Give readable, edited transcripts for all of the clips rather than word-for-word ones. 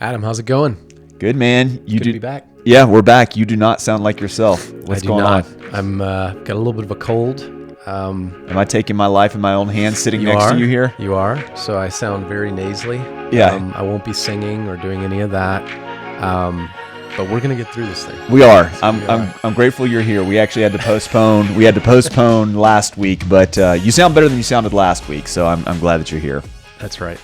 Adam, how's it going? Good, man. Good to be back. Yeah, we're back. You do not sound like yourself. What's going on? I'm got a little bit of a cold. Am I taking my life in my own hands sitting next to you here? You are. So I sound very nasally. Yeah. I won't be singing or doing any of that. But we're gonna get through this thing. We are. I'm grateful you're here. We actually had to postpone. We had to postpone last week, but you sound better than you sounded last week. So I'm glad that you're here. That's right.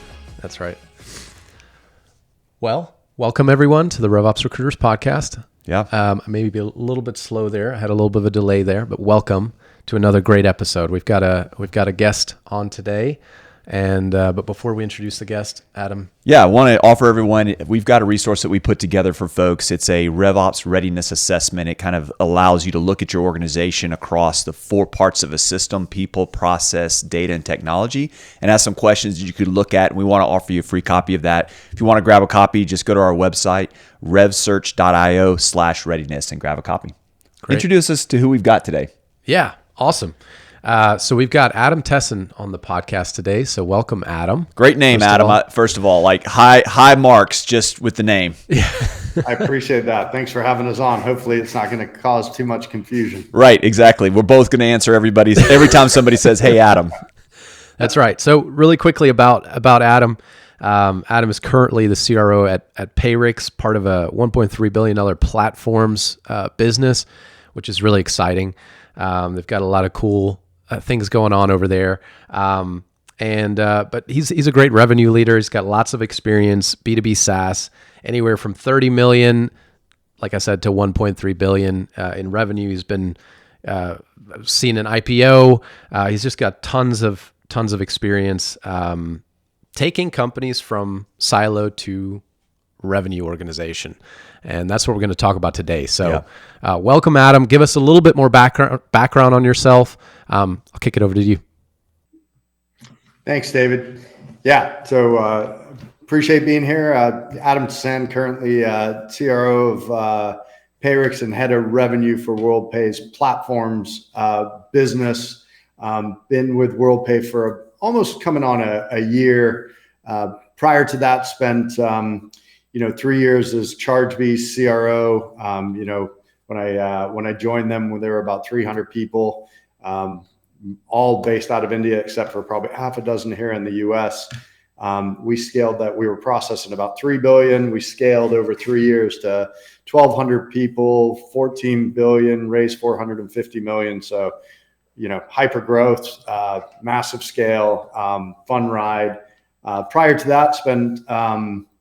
Well, welcome everyone to the RevOps Recruiters podcast. Yeah. Maybe a little bit slow there. I had a little bit of a delay there, but welcome to another great episode. We've got a guest on today, and but before we introduce the guest, Adam. Yeah, I want to offer everyone, we've got a resource that we put together for folks. It's a RevOps readiness assessment. It kind of allows you to look at your organization across the 4 parts of a system: people, process, data, and technology, and ask some questions that you could look at. And we want to offer you a free copy of that. If you want to grab a copy, just go to our website, revsearch.io/readiness, and grab a copy. Great. Introduce us to who we've got today. Yeah, awesome. So we've got Adam Tesan on the podcast today. So welcome, Adam. Great name, Adam. First of all, like high marks just with the name. Yeah. I appreciate that. Thanks for having us on. Hopefully it's not going to cause too much confusion. Right, exactly. We're both going to answer every time somebody says, "Hey, Adam." That's right. So really quickly about Adam. Adam is currently the CRO at Payrix, part of a $1.3 billion platforms business, which is really exciting. They've got a lot of cool things going on over there. But he's a great revenue leader. He's got lots of experience, B2B SaaS, anywhere from 30 million, like I said, to 1.3 billion in revenue. He's been seen an IPO. He's just got tons of experience taking companies from silo to revenue organization. And that's what we're going to talk about today. So welcome, Adam. Give us a little bit more background on yourself. I'll kick it over to you. Thanks, David. Yeah, so appreciate being here. Adam Tesan, currently CRO of Payrix and head of revenue for WorldPay's platforms business. Been with WorldPay for almost coming on a year. Prior to that, spent 3 years as Chargebee CRO. When I joined them, when there were about 300 people, all based out of India, except for probably half a dozen here in the U.S. We scaled that. We were processing about 3 billion. We scaled over 3 years to 1,200 people, 14 billion, raised 450 million. So, hyper growth, massive scale, fun ride. Prior to that,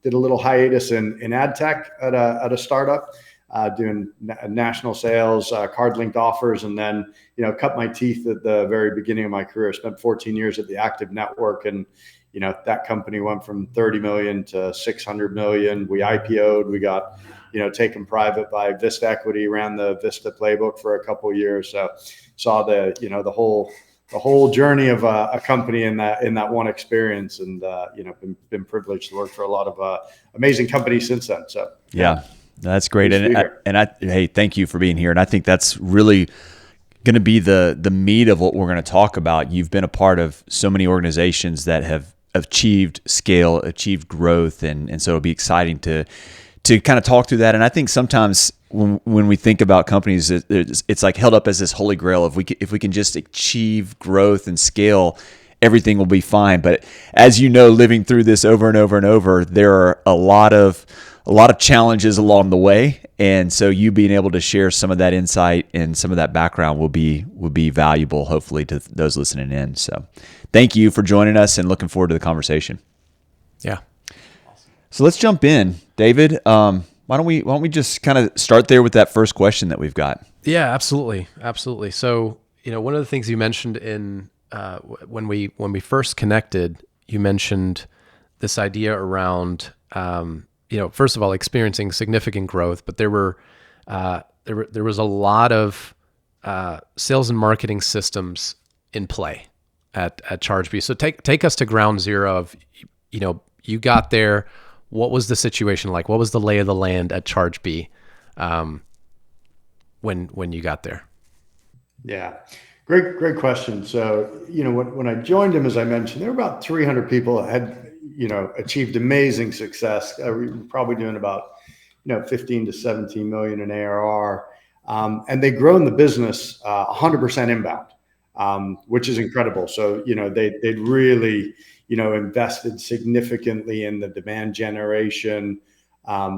did a little hiatus in ad tech at a startup, doing national sales, card linked offers, and then cut my teeth at the very beginning of my career. Spent 14 years at the Active Network, and that company went from 30 million to 600 million. We IPO'd. We got taken private by Vista Equity. Ran the Vista playbook for a couple of years. So saw the whole journey of a company in that one experience, and been privileged to work for a lot of amazing companies since then. So yeah, that's great. Hey, thank you for being here. And I think that's really going to be the meat of what we're going to talk about. You've been a part of so many organizations that have achieved scale, achieved growth, and so it'll be exciting to kind of talk through that. And I think sometimes when we think about companies, it's like held up as this holy grail. If we can just achieve growth and scale, everything will be fine. But as you know, living through this over and over and over, there are a lot of challenges along the way. And so you being able to share some of that insight and some of that background will be valuable, hopefully, to those listening in. So thank you for joining us, and looking forward to the conversation. Yeah. So let's jump in, David. Why don't we just kind of start there with that first question that we've got? Yeah, absolutely. So, one of the things you mentioned in when we first connected, you mentioned this idea around first of all, experiencing significant growth, but there was a lot of sales and marketing systems in play at Chargebee. So take us to ground zero of you got there. What was the situation like? What was the lay of the land at Chargebee when you got there? Yeah, great question. So when I joined him, as I mentioned, there were about 300 people that had achieved amazing success. We're probably doing about 15 to 17 million in ARR, and they've grown the business 100% inbound, which is incredible. So they'd really invested significantly in the demand generation,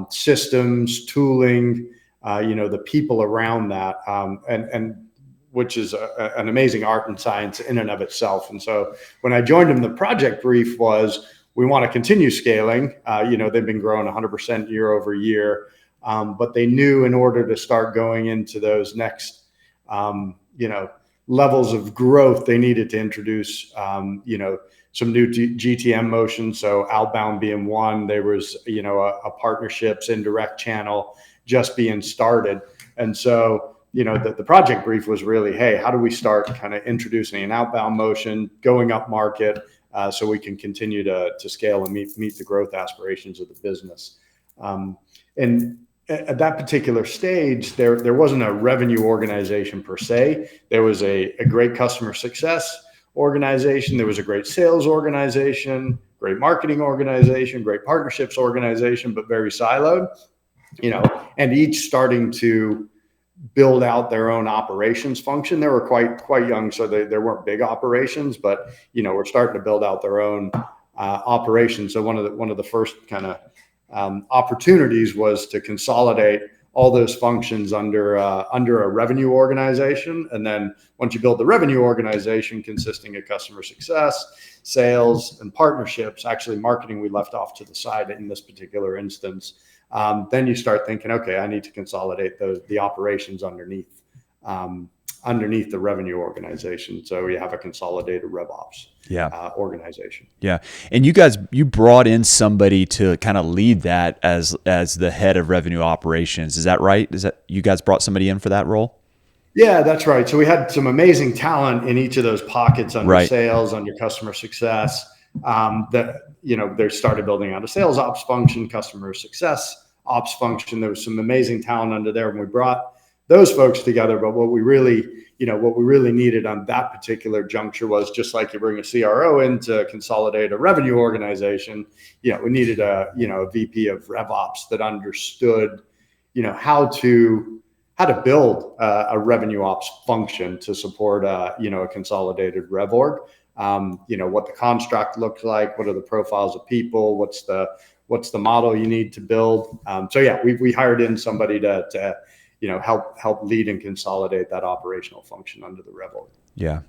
systems, tooling, the people around that, and which is an amazing art and science in and of itself. And so when I joined them, the project brief was, we want to continue scaling. They've been growing 100% year over year, but they knew in order to start going into those next, levels of growth, they needed to introduce, some new GTM motions. So outbound being one, there was, a partnerships indirect channel just being started. And so, the project brief was really, hey, how do we start kind of introducing an outbound motion, going up market, so we can continue to scale and meet the growth aspirations of the business. And at that particular stage, there wasn't a revenue organization per se. There was a great customer success organization. There was a great sales organization, great marketing organization, great partnerships organization, but very siloed, and each starting to build out their own operations function. They were quite young, so there weren't big operations, but we're starting to build out their own operations. So one of the first kind of opportunities was to consolidate all those functions under a revenue organization. And then once you build the revenue organization consisting of customer success, sales, and partnerships, actually marketing we left off to the side in this particular instance, then you start thinking, okay, I need to consolidate the operations underneath the revenue organization. So you have a consolidated RevOps organization. Yeah. And you brought in somebody to kind of lead that as the head of revenue operations. Is that right? You guys brought somebody in for that role? Yeah, that's right. So we had some amazing talent in each of those pockets under sales, under customer success, they started building out a sales ops function, customer success ops function. There was some amazing talent under there, and we brought those folks together. But what we really needed on that particular juncture was, just like you bring a CRO in to consolidate a revenue organization, we needed a VP of RevOps that understood, how to build a revenue ops function to support a consolidated rev org. What the construct looks like, what are the profiles of people, what's the model you need to build. We hired in somebody to help lead and consolidate that operational function under the rev org. Yeah.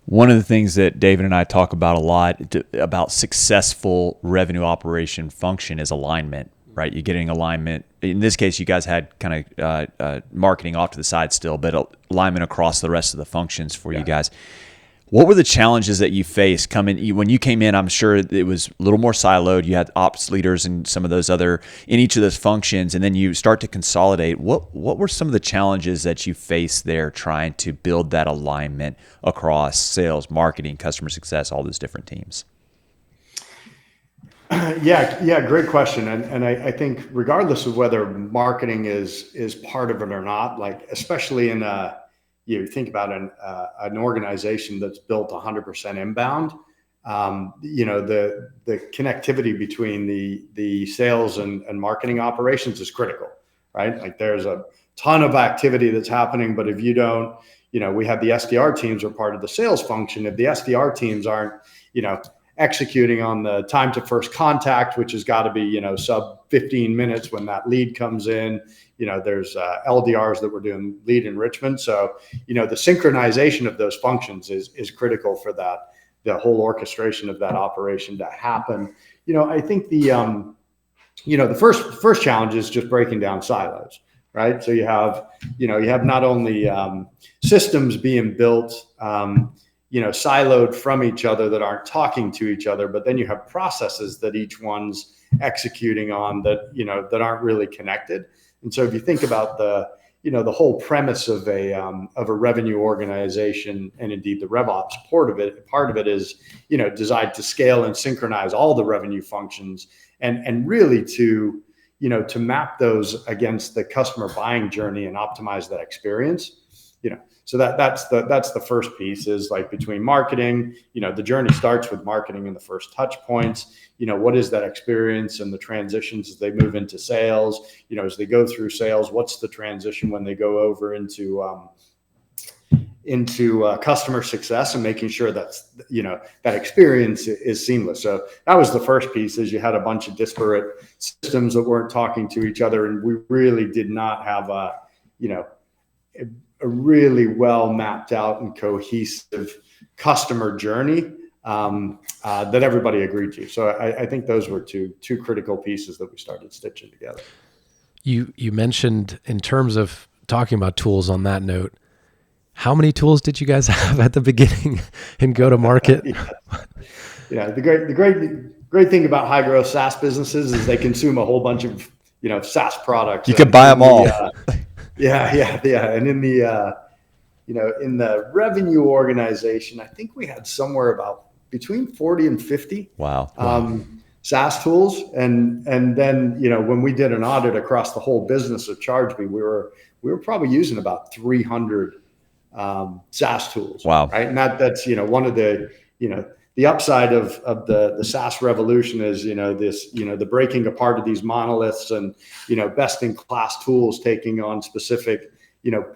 One of the things that David and I talk about a lot about successful revenue operation function is alignment, right? You're getting alignment. In this case, you guys had kind of marketing off to the side still, but alignment across the rest of the functions for you guys. What were the challenges that you faced when you came in? I'm sure it was a little more siloed. You had ops leaders and some of those in each of those functions, and then you start to consolidate. What were some of the challenges that you faced there trying to build that alignment across sales, marketing, customer success, all those different teams? Yeah, great question. And I think regardless of whether marketing is part of it or not, like especially in you think about an organization that's built 100% inbound, the connectivity between the sales and marketing operations is critical, right? Like there's a ton of activity that's happening, but if you don't, we have the SDR teams are part of the sales function. If the SDR teams aren't, executing on the time to first contact, which has got to be, sub 15 minutes when that lead comes in, there's LDRs that we're doing lead enrichment. So, the synchronization of those functions is critical for the whole orchestration of that operation to happen. I think the first challenge is just breaking down silos, right? So you have not only systems being built, siloed from each other that aren't talking to each other, but then you have processes that each one's executing on that aren't really connected. And so if you think about the whole premise of a revenue organization, and indeed the RevOps part of it is, designed to scale and synchronize all the revenue functions and really to map those against the customer buying journey and optimize that experience. So that's the first piece, is like between marketing, the journey starts with marketing and the first touch points. What is that experience and the transitions as they move into sales? As they go through sales, what's the transition when they go over into customer success, and making sure that's, that experience is seamless. So that was the first piece, is you had a bunch of disparate systems that weren't talking to each other. And we really did not have a really well mapped out and cohesive customer journey that everybody agreed to. So I think those were two critical pieces that we started stitching together. You mentioned, in terms of talking about tools on that note, how many tools did you guys have at the beginning in go-to-market? The great thing about high growth SaaS businesses is they consume a whole bunch of SaaS products. You can buy them all. Yeah. And in the in the revenue organization, I think we had somewhere about between 40 and 50. Wow. SaaS tools, and then when we did an audit across the whole business of Chargebee, we were probably using about 300 SaaS tools. Wow. Right. And that's, one of the, the upside of the SaaS revolution is, this, the breaking apart of these monoliths and, best in class tools taking on specific,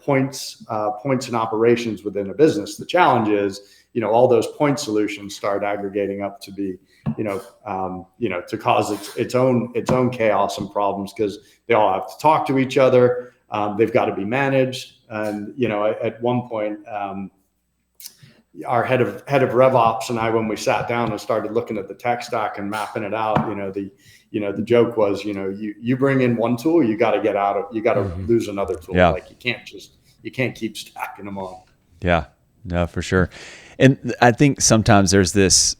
points and operations within a business. The challenge is, all those point solutions start aggregating up to be, to cause its own chaos and problems, because they all have to talk to each other. They've got to be managed. And, at one point, our head of RevOps and I, when we sat down and started looking at the tech stack and mapping it out, the joke was, you bring in one tool, you got to lose another tool. Yeah. Like you can't keep stacking them on. Yeah, no, for sure. And I think sometimes there's this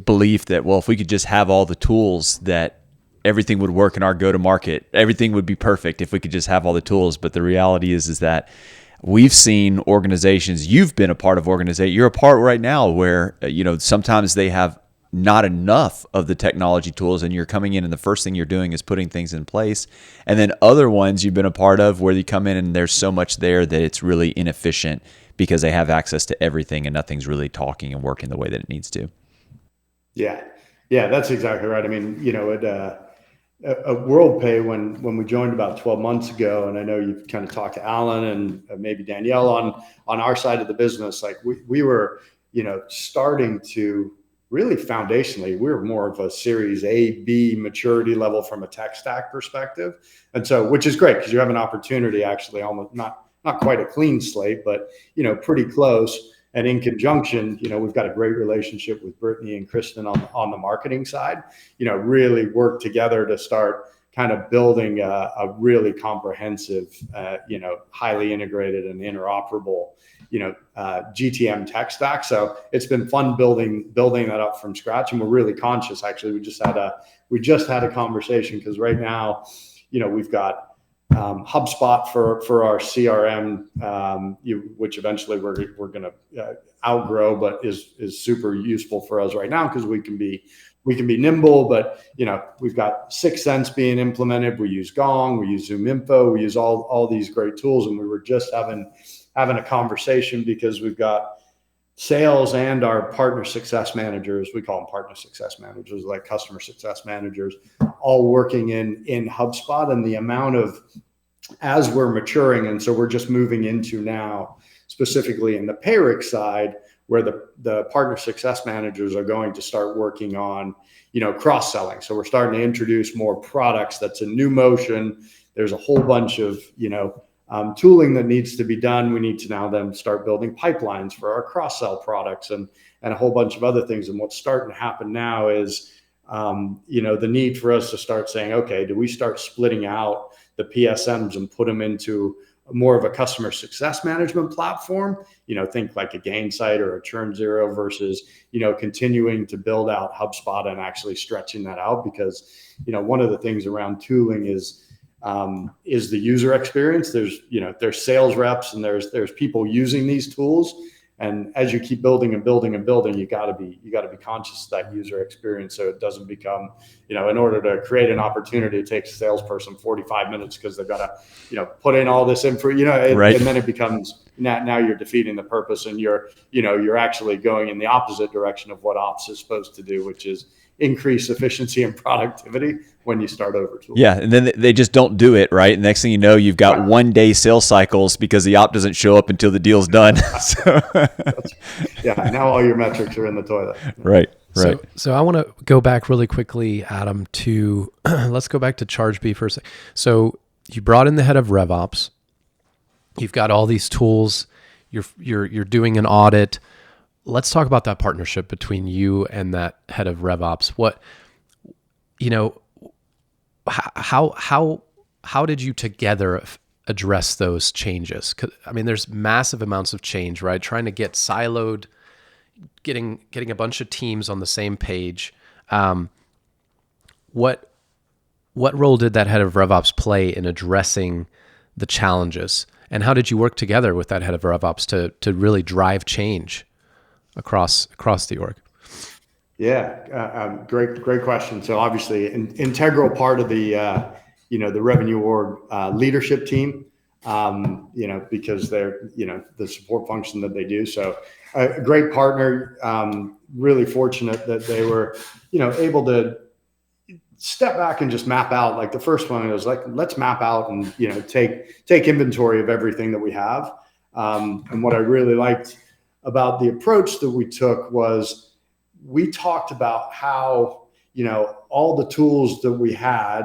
belief that, well, if we could just have all the tools, that everything would work in our go-to-market. Everything would be perfect if we could just have all the tools. But the reality is that we've seen organizations, you've been a part of organization, you're a part right now where, sometimes they have not enough of the technology tools, and you're coming in and the first thing you're doing is putting things in place. And then other ones you've been a part of where you come in and there's so much there that it's really inefficient because they have access to everything and nothing's really talking and working the way that it needs to. Yeah, that's exactly right. I mean, at WorldPay, when we joined about 12 months ago, and I know you've kind of talked to Alan and maybe Danielle on our side of the business, like we were, starting to really foundationally, we were more of a series A, B maturity level from a tech stack perspective. And so, which is great, because you have an opportunity, actually almost not quite a clean slate, but, pretty close. And in conjunction, we've got a great relationship with Brittany and Kristen on the marketing side, really work together to start kind of building a really comprehensive, highly integrated and interoperable, GTM tech stack. So it's been fun building that up from scratch. And we're really conscious. Actually, we just had a conversation, because right now, we've got HubSpot for our CRM, which eventually we're going to outgrow, but is super useful for us right now, because we can be nimble. But we've got 6sense being implemented. We use Gong, we use Zoom Info, we use all these great tools. And we were just having a conversation, because we've got sales and our partner success managers, we call them partner success managers, like customer success managers, all working in HubSpot. And the amount of, as we're maturing, and so we're just moving into now, specifically in the Payrix side, where the partner success managers are going to start working on, cross-selling. So we're starting to introduce more products. That's a new motion. There's a whole bunch of, tooling that needs to be done. We need to now then start building pipelines for our cross-sell products and a whole bunch of other things. And what's starting to happen now is, the need for us to start saying, okay, do we start splitting out the PSMs and put them into more of a customer success management platform? Think like a Gainsight or a Churn Zero versus, continuing to build out HubSpot and actually stretching that out. Because, one of the things around tooling is the user experience. There's sales reps and there's people using these tools. And as you keep building and building and building, you got to be conscious of that user experience, so it doesn't become, in order to create an opportunity, it takes a salesperson 45 minutes because they've got to, put in all this info, Right. And then it becomes now you're defeating the purpose, and you're actually going in the opposite direction of what ops is supposed to do, which is increase efficiency and productivity when you start over tools. Yeah, and then they just don't do it, right? Next thing you know, you've got 1 day sales cycles because the op doesn't show up until the deal's done. Yeah, now all your metrics are in the toilet. Right. So I want to go back really quickly, Adam, to let's go back to Chargebee for a second. So you brought in the head of RevOps. You've got all these tools. You're doing an audit. Let's talk about that partnership between you and that head of RevOps. What, how did you together address those changes? 'Cause, I mean, there's massive amounts of change, right? Trying to get siloed, getting a bunch of teams on the same page. What role did that head of RevOps play in addressing the challenges? And how did you work together with that head of RevOps to really drive change across the org? Yeah, great question. So obviously, an integral part of the the revenue org leadership team, because they're the support function that they do. So a great partner. Really fortunate that they were able to step back and just map out. Like the first one, it was like, let's map out and take inventory of everything that we have. And what I really liked about the approach that we took was we talked about how all the tools that we had,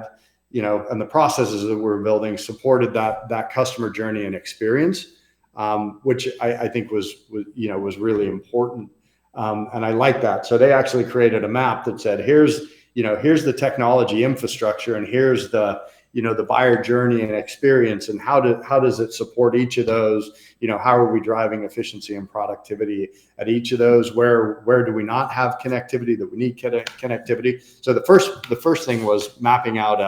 and the processes that we're building supported that customer journey and experience, which I think was really important. And I like that. So they actually created a map that said, here's the technology infrastructure, and here's the buyer journey and experience, and how does it support each of those? How are we driving efficiency and productivity at each of those? Where do we not have connectivity that we need connectivity? So the first thing was mapping out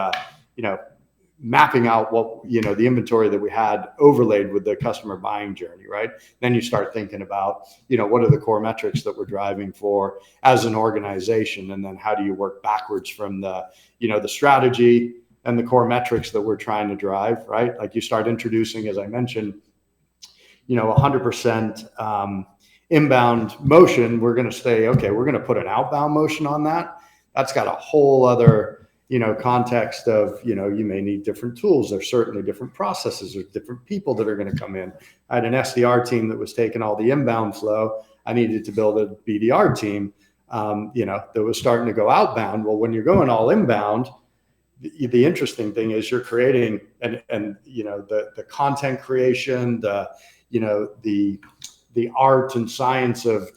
what the inventory that we had overlaid with the customer buying journey, right? Then you start thinking about what are the core metrics that we're driving for as an organization, and then how do you work backwards from the the strategy and the core metrics that we're trying to drive, right? Like you start introducing, as I mentioned, 100% inbound motion. We're going to say, okay, we're going to put an outbound motion on that. That's got a whole other context of, you may need different tools. There's certainly different processes. There's different people that are going to come in. I had an SDR team that was taking all the inbound flow. I needed to build a BDR team, that was starting to go outbound. Well, when you're going all inbound, the interesting thing is you're creating and the content creation, the art and science of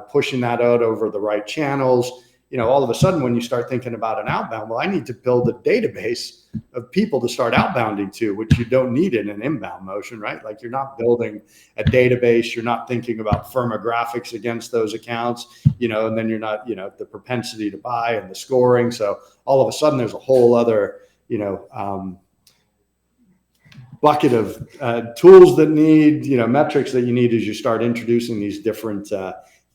pushing that out over the right channels. All of a sudden, when you start thinking about an outbound, well, I need to build a database of people to start outbounding to, which you don't need in an inbound motion, right? Like you're not building a database, you're not thinking about firmographics against those accounts, and then you're not, the propensity to buy and the scoring. So all of a sudden, there's a whole other, bucket of tools that need, metrics that you need as you start introducing these different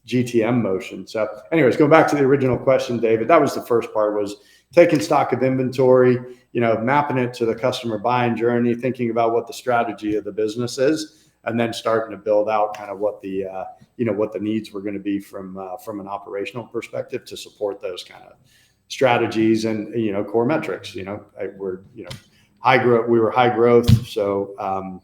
GTM motion. So anyways, going back to the original question, David, that was the first part, was taking stock of inventory, mapping it to the customer buying journey, thinking about what the strategy of the business is, and then starting to build out kind of what the, what the needs were going to be from an operational perspective to support those kind of strategies and, core metrics. We're, high growth, we were high growth. So,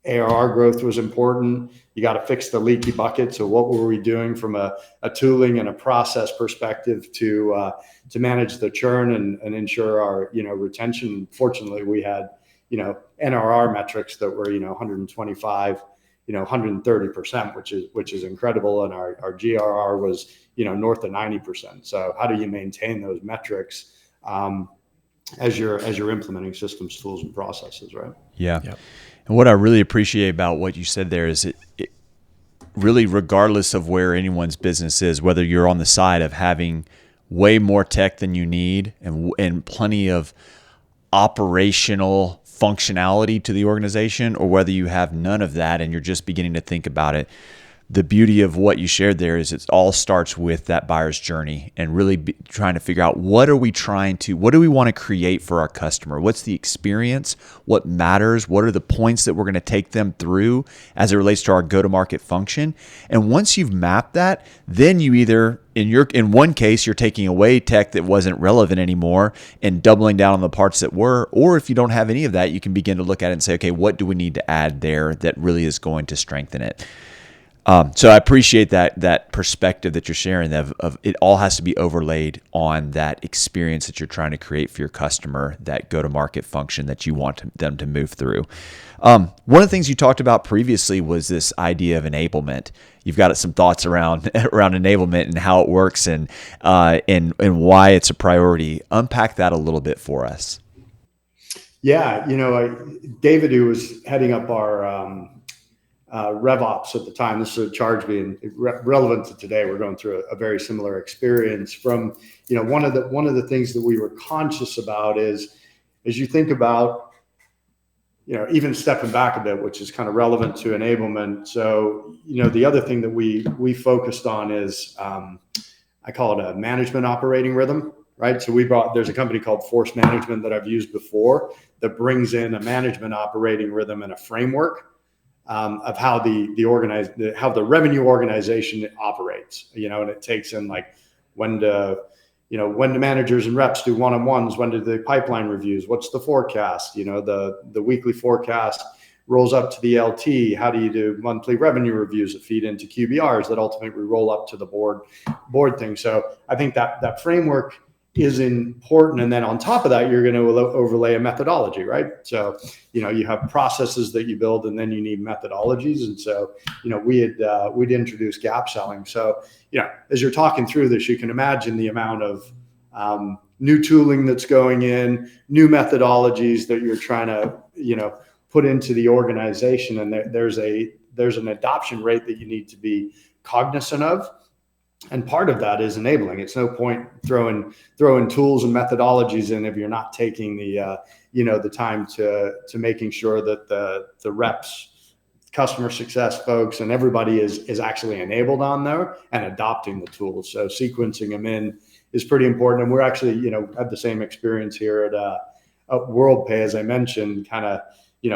ARR growth was important. You got to fix the leaky bucket. So what were we doing from a tooling and a process perspective to manage the churn and ensure our, retention? Fortunately, we had, NRR metrics that were, 125, 130%, which is incredible. And our GRR was, north of 90%. So how do you maintain those metrics as you're implementing systems, tools, and processes, right? Yeah. Yep. And what I really appreciate about what you said there is it really, regardless of where anyone's business is, whether you're on the side of having way more tech than you need and plenty of operational functionality to the organization, or whether you have none of that and you're just beginning to think about it, the beauty of what you shared there is it all starts with that buyer's journey and really trying to figure out what do we want to create for our customer? What's the experience? What matters? What are the points that we're going to take them through as it relates to our go-to-market function? And once you've mapped that, then you either, in one case, you're taking away tech that wasn't relevant anymore and doubling down on the parts that were, or if you don't have any of that, you can begin to look at it and say, okay, what do we need to add there that really is going to strengthen it? So I appreciate that perspective that you're sharing of it all has to be overlaid on that experience that you're trying to create for your customer, that go-to-market function that you want them to move through. One of the things you talked about previously was this idea of enablement. You've got some thoughts around enablement and how it works and why it's a priority. Unpack that a little bit for us. Yeah, David, who was heading up our RevOps at the time, this is Chargebee, and relevant to today, we're going through a very similar experience. From one of the things that we were conscious about is, as you think about, even stepping back a bit, which is kind of relevant to enablement. So the other thing that we focused on is I call it a management operating rhythm, right? So there's a company called Force Management that I've used before that brings in a management operating rhythm and a framework of how the revenue organization operates, and it takes in like when the managers and reps do one-on-ones, when do the pipeline reviews, what's the forecast, the weekly forecast rolls up to the LT, how do you do monthly revenue reviews that feed into QBRs that ultimately roll up to the board thing. So I think that framework is important. And then on top of that, you're going to overlay a methodology, right? So, you have processes that you build and then you need methodologies. And so, we'd introduce gap selling. So, as you're talking through this, you can imagine the amount of new tooling that's going in, new methodologies that you're trying to, put into the organization. And there's an adoption rate that you need to be cognizant of. And part of that is enabling. It's no point throwing tools and methodologies in if you're not taking the time to making sure that the reps, customer success folks, and everybody is actually enabled on there and adopting the tools. So sequencing them in is pretty important. And we're actually had the same experience here at WorldPay, as I mentioned, kind of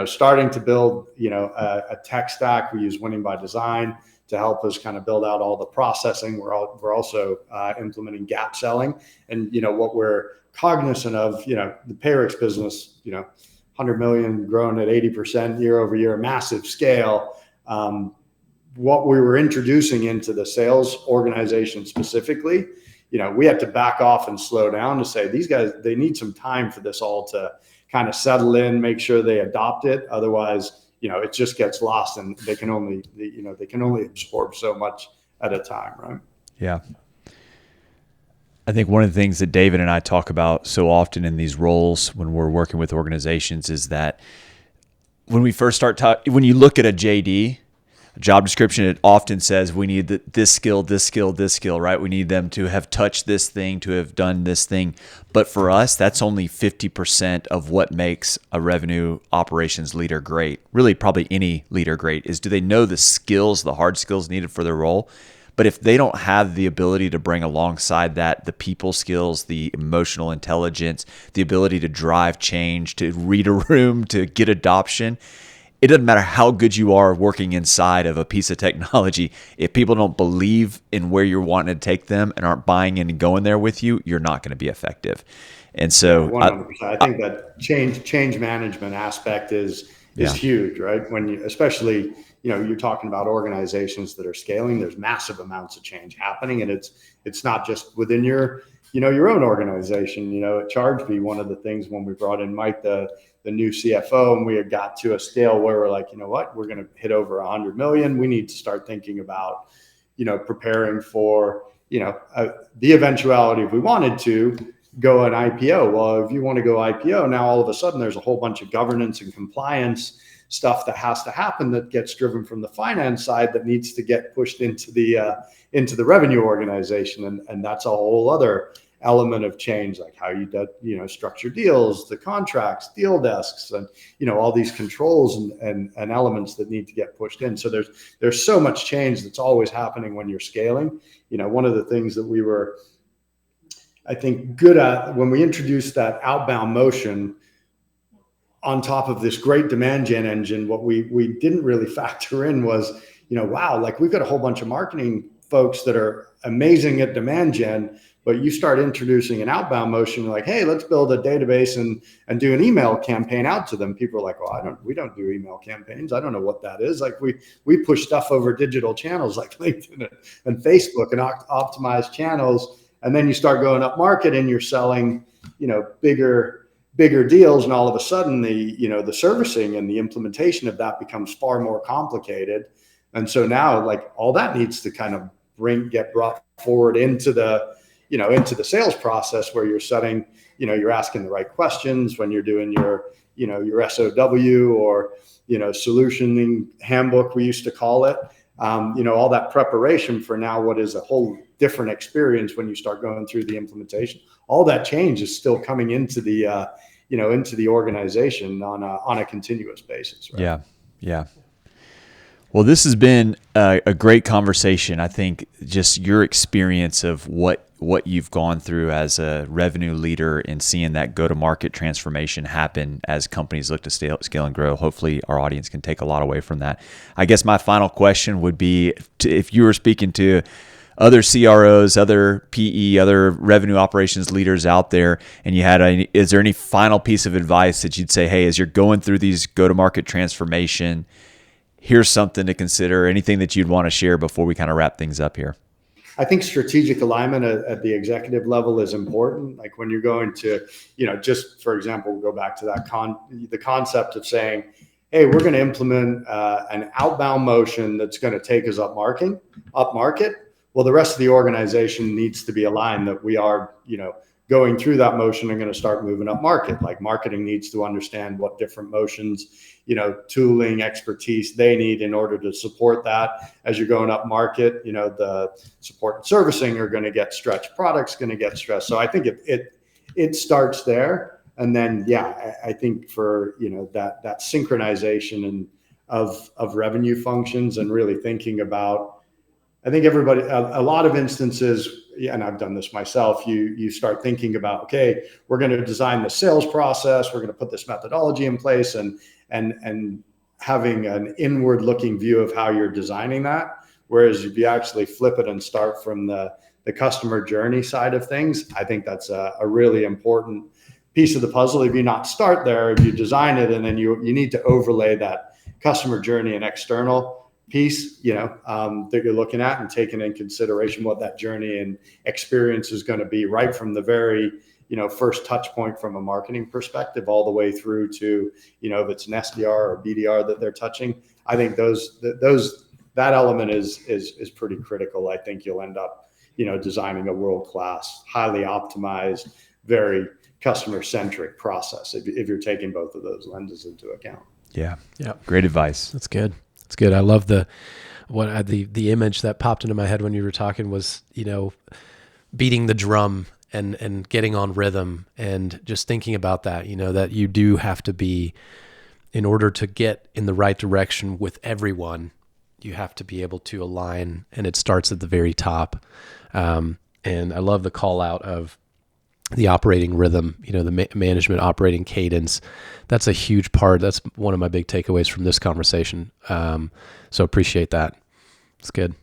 starting to build a tech stack. We use Winning by Design to help us kind of build out all the processing. We're also implementing gap selling, and what we're cognizant of, the Payrix business, 100 million growing at 80% year over year, massive scale. What we were introducing into the sales organization specifically, we had to back off and slow down to say these guys, they need some time for this all to kind of settle in, make sure they adopt it. Otherwise, it just gets lost, and they can only absorb so much at a time, right? Yeah. I think one of the things that David and I talk about so often in these roles when we're working with organizations is that when we first when you look at a JD, a job description, it often says we need this skill, right? We need them to have touched this thing, to have done this thing. But for us, that's only 50% of what makes a revenue operations leader great. Really, probably any leader great is, do they know the skills, the hard skills needed for their role? But if they don't have the ability to bring alongside that the people skills, the emotional intelligence, the ability to drive change, to read a room, to get adoption, it doesn't matter how good you are working inside of a piece of technology. If people don't believe in where you're wanting to take them and aren't buying in and going there with you, you're not going to be effective. And so 100%. I think that change management aspect is huge, right? When you, especially, you're talking about organizations that are scaling, there's massive amounts of change happening. And it's not just within your own organization. At Chargebee, one of the things when we brought in Mike, the new CFO, and we had got to a scale where we're like, we're going to hit over 100 million. We need to start thinking about, preparing for, the eventuality if we wanted to go an IPO. Well, if you want to go IPO, now all of a sudden there's a whole bunch of governance and compliance stuff that has to happen that gets driven from the finance side that needs to get pushed into the revenue organization. And that's a whole other element of change, like how you do, structure deals, the contracts, deal desks, and all these controls and elements that need to get pushed in. So there's so much change that's always happening when you're scaling. One of the things that we were, I think, good at when we introduced that outbound motion on top of this great demand gen engine, what we didn't really factor in was, wow, like we've got a whole bunch of marketing folks that are amazing at demand gen, but you start introducing an outbound motion, like, hey, let's build a database and do an email campaign out to them. People are like, well, we don't do email campaigns. I don't know what that is. Like we push stuff over digital channels like LinkedIn and Facebook and optimized channels. And then you start going up market and you're selling, bigger deals. And all of a sudden the servicing and the implementation of that becomes far more complicated. And so now like all that needs to kind of get brought forward into the sales process where you're setting, you're asking the right questions when you're doing your SOW or, solutioning handbook, we used to call it, all that preparation for now, what is a whole different experience when you start going through the implementation. All that change is still coming into the, into the organization on a continuous basis. Right? Yeah. Yeah. Well, this has been a great conversation. I think just your experience of what you've gone through as a revenue leader and seeing that go-to-market transformation happen as companies look to scale and grow. Hopefully, our audience can take a lot away from that. I guess my final question would be, if you were speaking to other CROs, other PE, other revenue operations leaders out there, and is there any final piece of advice that you'd say, hey, as you're going through these go-to-market transformation, here's something to consider, anything that you'd want to share before we kind of wrap things up here? I think strategic alignment at the executive level is important. Like when you're going to, just for example, go back to that the concept of saying, hey, we're going to implement an outbound motion that's going to take us up market. Well, the rest of the organization needs to be aligned that we are, going through that motion and going to start moving up market. Like marketing needs to understand what different motions, tooling, expertise they need in order to support that. As you're going up market, the support and servicing are going to get stretched, products going to get stressed. So I think it starts there. And then, I think for, that synchronization and of revenue functions and really thinking about, I think everybody, a lot of instances, and I've done this myself, you start thinking about, okay, we're going to design the sales process, we're going to put this methodology in place and having an inward looking view of how you're designing that. Whereas if you actually flip it and start from the customer journey side of things, I think that's a really important piece of the puzzle. If you not start there, if you design it and then you need to overlay that customer journey and external piece, that you're looking at and taking in consideration what that journey and experience is going to be right from the very, first touch point from a marketing perspective all the way through to, if it's an SDR or BDR that they're touching. I think that element is pretty critical. I think you'll end up, designing a world-class, highly optimized, very customer-centric process if you're taking both of those lenses into account. Yeah. Great advice. That's good. It's good. I love the image that popped into my head when you were talking was, beating the drum and getting on rhythm and just thinking about that, that you do have to be, in order to get in the right direction with everyone, you have to be able to align, and it starts at the very top. And I love the call out of the operating rhythm, the management operating cadence. That's a huge part. That's one of my big takeaways from this conversation. So appreciate that. It's good.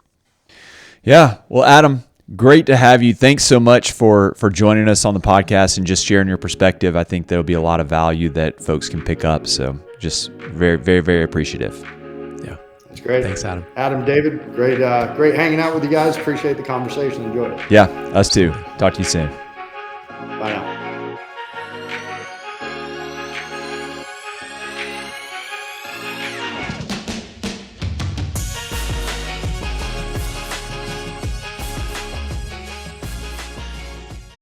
Yeah. Well, Adam, great to have you. Thanks so much for joining us on the podcast and just sharing your perspective. I think there'll be a lot of value that folks can pick up. So just very, very, very appreciative. Yeah. That's great. Thanks, Adam. Adam, David, great hanging out with you guys. Appreciate the conversation. Enjoyed it. Yeah, us too. Talk to you soon. Bye now.